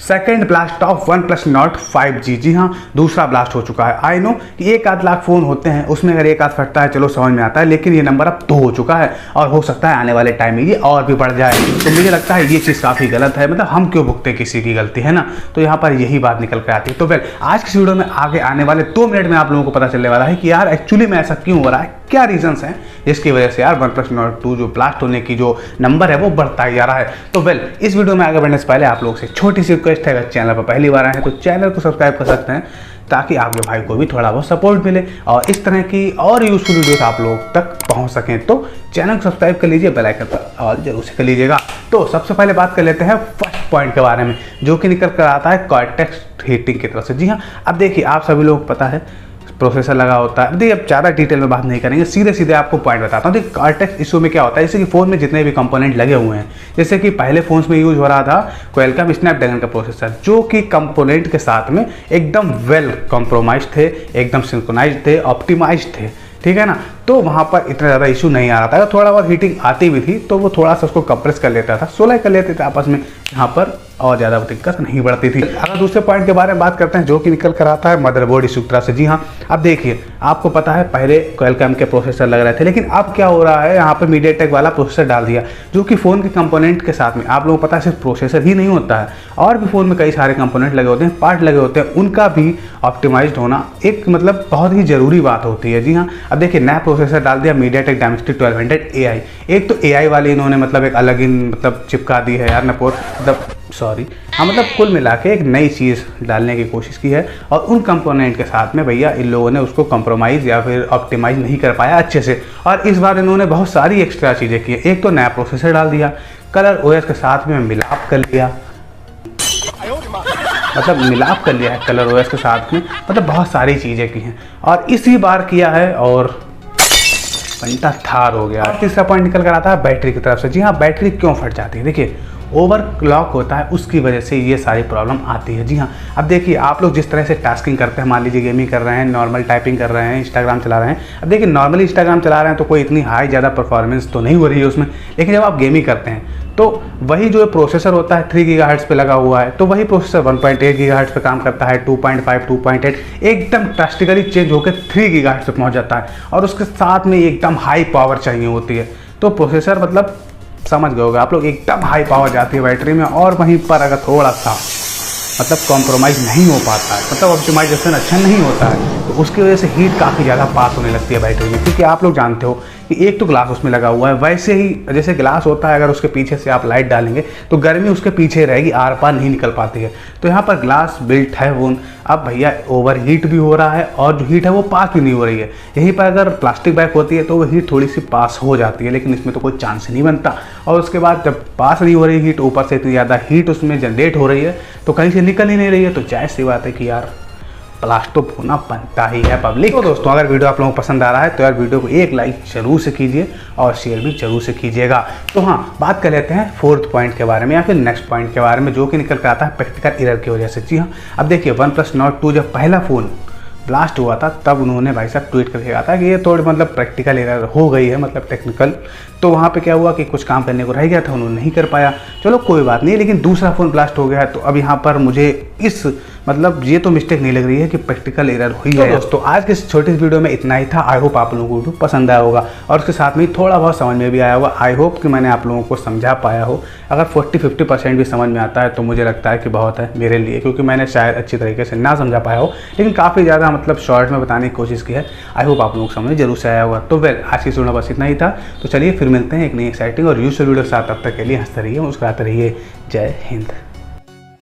Second blast of OnePlus Nord 5G। जी हाँ, दूसरा blast हो चुका है। आई नो कि 1 लाख फ़ोन होते हैं, उसमें अगर 1 फटता है चलो समझ में आता है, लेकिन ये नंबर अब 2 हो चुका है और हो सकता है आने वाले टाइम में ये और भी बढ़ जाए। तो मुझे लगता है ये चीज़ काफ़ी गलत है। मतलब हम क्यों भुगते किसी की गलती, है ना। तो यहाँ पर यही बात निकल कर आती है। तो फिर आज की वीडियो में आगे आने वाले 2 मिनट में आप लोगों को पता चलने वाला है कि यार एक्चुअली में ऐसा क्यों हो रहा है, क्या रीजंस हैं जिसकी वजह से यार OnePlus Nord 2 जो ब्लास्ट होने की जो नंबर है वो बढ़ता ही जा रहा है। तो इस वीडियो में आगे बढ़ने से पहले आप लोगों से छोटी सी रिक्वेस्ट है, अगर चैनल पर पहली बार आए हैं तो चैनल को सब्सक्राइब कर सकते हैं ताकि आपके भाई को भी थोड़ा बहुत सपोर्ट मिले और इस तरह की और यूजफुल वीडियोस आप लोगों तक पहुंच सकें। तो चैनल को सब्सक्राइब कर लीजिए, बेल आइकन पर ऑल जरूर से कर लीजिएगा। तो सबसे पहले बात कर लेते हैं फर्स्ट पॉइंट के बारे में, जो कि निकल कर आता है कॉर्टेक्स हीटिंग की तरफ से। जी हाँ, अब देखिए आप सभी लोग पता है प्रोसेसर लगा होता है। देखिए अब ज़्यादा डिटेल में बात नहीं करेंगे, सीधे सीधे आपको पॉइंट बताता हूँ। देखिए कॉर्टेक्स इशू में क्या होता है, जैसे कि फ़ोन में जितने भी कंपोनेंट लगे हुए हैं, जैसे कि पहले फ़ोन्स में यूज़ हो रहा था क्वालकॉम स्नैपड्रैगन का प्रोसेसर, जो कि कंपोनेंट के साथ में एकदम वेल कॉम्प्रोमाइज थे, एकदम सिंक्रोनाइज थे, ऑप्टिमाइज थे, ठीक है ना। तो वहाँ पर इतना ज़्यादा इशू नहीं आ रहा था। अगर थोड़ा बहुत हीटिंग आती भी थी तो वो थोड़ा सा उसको कंप्रेस कर लेता था, सोलह कर लेते थे आपस में, यहाँ पर और ज़्यादा दिक्कत नहीं बढ़ती थी। अगर दूसरे पॉइंट के बारे में बात करते हैं जो कि निकल कर आता है मदरबोर्ड इशू की तरफ से। जी हाँ, अब देखिए आपको पता है पहले क्वालकॉम के प्रोसेसर लग रहे थे, लेकिन अब क्या हो रहा है, यहाँ पर मीडियाटेक वाला प्रोसेसर डाल दिया, जो कि फ़ोन के कंपोनेंट के साथ में आप लोगों को पता है सिर्फ प्रोसेसर ही नहीं होता है, और भी फ़ोन में कई सारे कंपोनेंट लगे होते हैं, पार्ट लगे होते हैं, उनका भी ऑप्टिमाइज्ड होना एक मतलब बहुत ही ज़रूरी बात होती है। जी हाँ, अब देखिए नया प्रोसेसर डाल दिया मीडियाटेक डायमेंसिटी 1200 AI। एक तो AI वाले इन्होंने मतलब एक अलग ही मतलब चिपका दी है यार, मतलब कुल मिला के एक नई चीज़ डालने की कोशिश की है, और उन कंपोनेंट के साथ में भैया इन लोगों ने उसको कंप्रोमाइज़ या फिर ऑप्टिमाइज़ नहीं कर पाया अच्छे से, और इस बार इन्होंने बहुत सारी एक्स्ट्रा चीज़ें की है। एक तो नया प्रोसेसर डाल दिया, कलर OS के साथ में मिलाप कर लिया, मतलब मिलाप कर लिया है कलर OS के साथ में, मतलब बहुत सारी चीज़ें की हैं और इसी बार किया है और घंटा थार हो गया। तीसरा पॉइंट निकल कर आता है बैटरी की तरफ से। जी हाँ, बैटरी क्यों फट जाती है, देखिए ओवरक्लॉक होता है, उसकी वजह से ये सारी प्रॉब्लम आती है। जी हाँ, अब देखिए आप लोग जिस तरह से टास्किंग करते हैं, मान लीजिए गेमिंग कर रहे हैं, नॉर्मल टाइपिंग कर रहे हैं, इंस्टाग्राम चला रहे हैं। अब देखिए नॉर्मली इंस्टाग्राम चला रहे हैं तो कोई इतनी हाई ज़्यादा परफॉर्मेंस तो नहीं हो रही है उसमें, लेकिन जब आप गेमिंग करते हैं तो वही जो प्रोसेसर होता है 3 GHz पे लगा हुआ है, तो वही प्रोसेसर 1.8 GHz पे काम करता है, 2.5 2.8 एकदम ड्रास्टिकली चेंज होकर 3 GHz पे पहुंच जाता है, और उसके साथ में एकदम हाई पावर चाहिए होती है। तो प्रोसेसर मतलब समझ गए होगा आप लोग, एकदम हाई पावर जाती है बैटरी में, और वहीं पर अगर थोड़ा सा मतलब कॉम्प्रोमाइज़ नहीं हो पाता है, मतलब ऑप्टिमाइजेशन अच्छा नहीं होता है, तो उसकी वजह से हीट काफ़ी ज़्यादा पास होने लगती है बैटरी में। क्योंकि आप लोग जानते हो कि एक तो ग्लास उसमें लगा हुआ है, वैसे ही जैसे ग्लास होता है, अगर उसके पीछे से आप लाइट डालेंगे तो गर्मी उसके पीछे रहेगी, आर पार नहीं निकल पाती है। तो यहाँ पर ग्लास बिल्ट है वो, अब भैया ओवर हीट भी हो रहा है और जो हीट है वो पास भी नहीं हो रही है। यहीं पर अगर प्लास्टिक बैग होती है तो वो हीट थोड़ी सी पास हो जाती है, लेकिन इसमें तो कोई चांस ही नहीं बनता। और उसके बाद जब पास नहीं हो रही हीट, ऊपर से इतनी ज़्यादा हीट उसमें जनरेट हो रही है तो कहीं से निकल ही नहीं रही है, तो जायज़ सी बात है कि यार ब्लास्ट तो होना बनता ही है पब्लिक। तो दोस्तों अगर वीडियो आप लोगों को पसंद आ रहा है तो यार वीडियो को एक लाइक जरूर से कीजिए और शेयर भी जरूर से कीजिएगा। तो हाँ, बात कर लेते हैं फोर्थ पॉइंट के बारे में या फिर नेक्स्ट पॉइंट के बारे में, जो कि निकल कर आता है प्रैक्टिकल एरर की वजह से। जी हाँ, अब देखिए OnePlus Nord 2 जब पहला फ़ोन ब्लास्ट हुआ था तब उन्होंने भाई साहब ट्वीट करके कहा था कि ये थोड़ी मतलब प्रैक्टिकल एरर हो गई है, मतलब टेक्निकल। तो वहाँ पे क्या हुआ कि कुछ काम करने को रह गया था, उन्होंने नहीं कर पाया, चलो कोई बात नहीं, लेकिन दूसरा फ़ोन ब्लास्ट हो गया है। तो अब यहाँ पर मुझे इस मतलब ये तो मिस्टेक नहीं लग रही है कि प्रैक्टिकल एरर हुई है। दोस्तों आज के इस छोटी वीडियो में इतना ही था। आई होप आप लोगों को वीडियो पसंद आया होगा और उसके साथ में थोड़ा बहुत समझ में भी आया होगा। आई होप कि मैंने आप लोगों को समझा पाया हो। अगर 40-50% भी समझ में आता है तो मुझे लगता है कि बहुत है मेरे लिए, क्योंकि मैंने शायद अच्छी तरीके से ना समझा पाया हो, लेकिन काफ़ी ज़्यादा मतलब शॉर्ट में बताने की कोशिश की है। आई होप आप लोगों को समझ जरूर से आया होगा। तो आज की वीडियो बस इतना ही था। तो चलिए फिर मिलते हैं एक नई एक्साइटिंग और यूजफुल वीडियो के साथ। तब तक के लिए हंसते रहिए, मुस्कुराते रहिए। जय हिंद।